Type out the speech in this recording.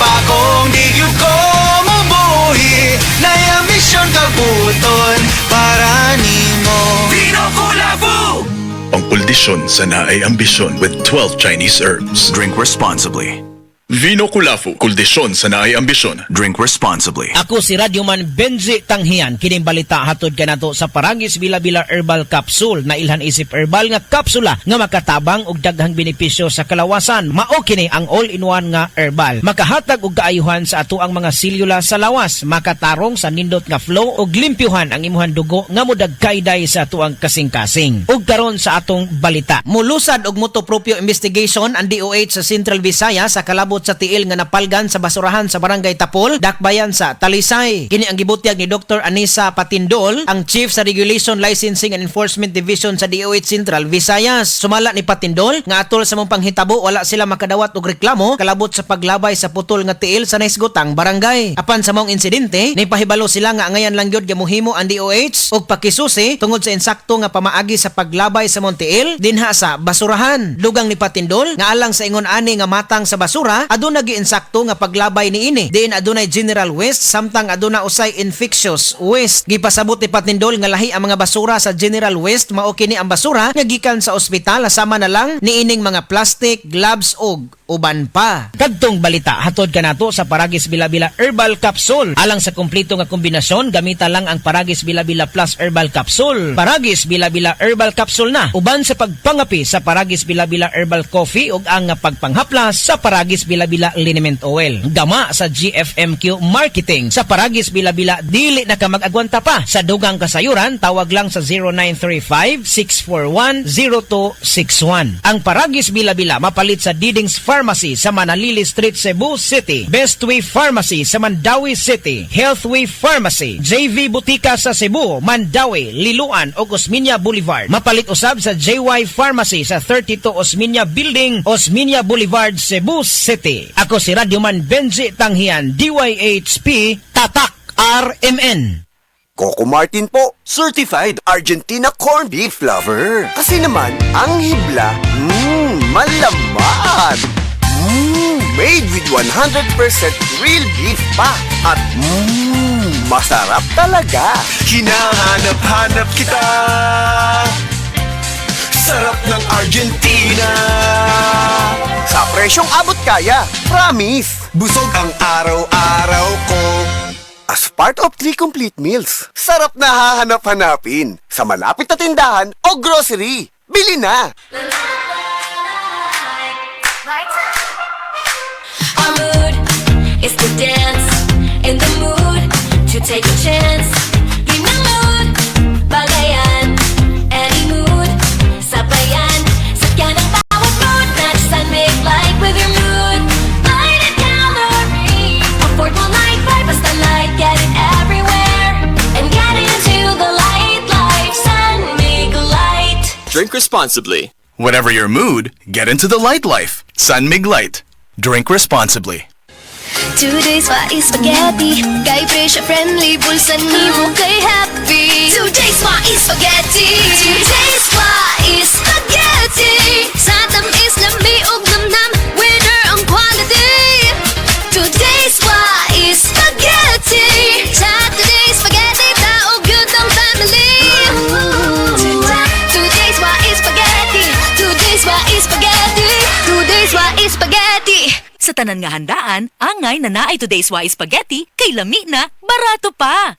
pa kung di yun ko mabuhi na ambisyon kabuton para nimo. Vino Kulafu! Ang puldisyon sa naay ambisyon with 12 Chinese herbs. Drink responsibly. Vino Kulafu, kuldisyon sa naay ambisyon. Drink responsibly. Ako si Radyoman Benji Tanghian. Kining balita hatod ka nato sa Paragis Bila-Bila Herbal Capsule na ilhan isip herbal nga kapsula nga makatabang og daghang benepisyo sa kalawasan. Mao kini ang all-in-one nga herbal. Makahatag og kaayuhan sa ato ang mga selula sa lawas, makatarong sa nindot nga flow og limpyuhan ang imuhang dugo nga modagkayday sa ato ang kasing-kasing. Ug karon sa atong balita. Mulusad og motopropyo investigation ang DOH sa Central Visayas sa kalabot sa tiil nga napalgan sa basurahan sa Barangay Tapol, Dakbayan sa Talisay. Kini ang gibutyag ni Dr. Anisa Patindol, ang Chief sa Regulation, Licensing and Enforcement Division sa DOH Central Visayas. Sumala ni Patindol nga atol sa mong panghitabo wala sila makadawat og reklamo kalabot sa paglabay sa putol nga tiil sa naisgotang barangay. Apan sa mong insidente, nipahibalo sila nga ngayon lang gyud gamuhimo ang DOH og pakisusi tungod sa insakto nga pamaagi sa paglabay sa mong tiil dinha sa basurahan. Dugang ni Patindol nga alang sa ingon ani nga matang sa basura aduna giinsakto nga paglabay niini. Diin adunay general waste samtang aduna usay infectious waste. Gipasabot ni Patindol nga lahi ang mga basura sa general waste mao kini ang basura nga gikan sa ospital asama na lang niining mga plastic, gloves og uban pa. Kadtong balita hatod ka nato sa Paragis Bila-Bila Herbal Capsule. Alang sa kumpleto nga kombinasyon gamita lang ang Paragis Bila-Bila Plus Herbal Capsule. Paragis Bila-Bila Herbal Capsule na uban sa pagpangapi sa Paragis Bila-Bila Herbal Coffee ug ang pagpanghaplas sa Paragis Bila-Bila Liniment Oil. Gama sa GFMQ Marketing sa Paragis Bila-Bila dili na ka mag-agwanta pa. Sa dugang kasayuran tawag lang sa 0935-641-0261. Ang Paragis Bila-Bila mapalit sa Diding's Pharmacy sa Manalili Street, Cebu City, Bestway Pharmacy sa Mandawi City, Healthway Pharmacy, JV Butika sa Cebu, Mandawi, Liluan o Osmeña Boulevard. Mapalit usab sa JY Pharmacy sa 32 Osmeña Building, Osmeña Boulevard, Cebu City. Ako si Radyoman Benji Tanghian, DYHP, Tatak RMN. Coco Martin po, certified Argentina corned beef lover. Kasi naman, ang hibla, malaman. Made with 100% real beef pa. At masarap talaga. Hinahanap-hanap kita, sarap ng Argentina. Sa presyong abot kaya, promise. Busog ang araw-araw ko. As part of 3 complete meals, sarap na hahanap-hanapin sa malapit na tindahan o grocery. Bili na! Our mood is to dance, in the mood to take a chance. Give me mood, bagayan, any mood, sabayan. Sakyan ang bawat mood, match San Mig Light with your mood. Light and calories, affordable night vibe, basta light, get it everywhere. And get into the light life, San Mig Light. Drink responsibly. Whatever your mood, get into the light life. San Mig Light. Drink responsibly. Today's is spaghetti. Kay presyo friendly, bulsa ni mo kay happy. Today's is spaghetti. Today's is spaghetti. Sa tamis lami og namnam, winner ang quality. Today's is spaghetti. Sa today's spaghetti, taog yun ang family. Today's is spaghetti. Today's is spaghetti. Today's is spaghetti. Sa tanan nga handaan, angay na naay Today's Spaghetti kay lami na, barato pa.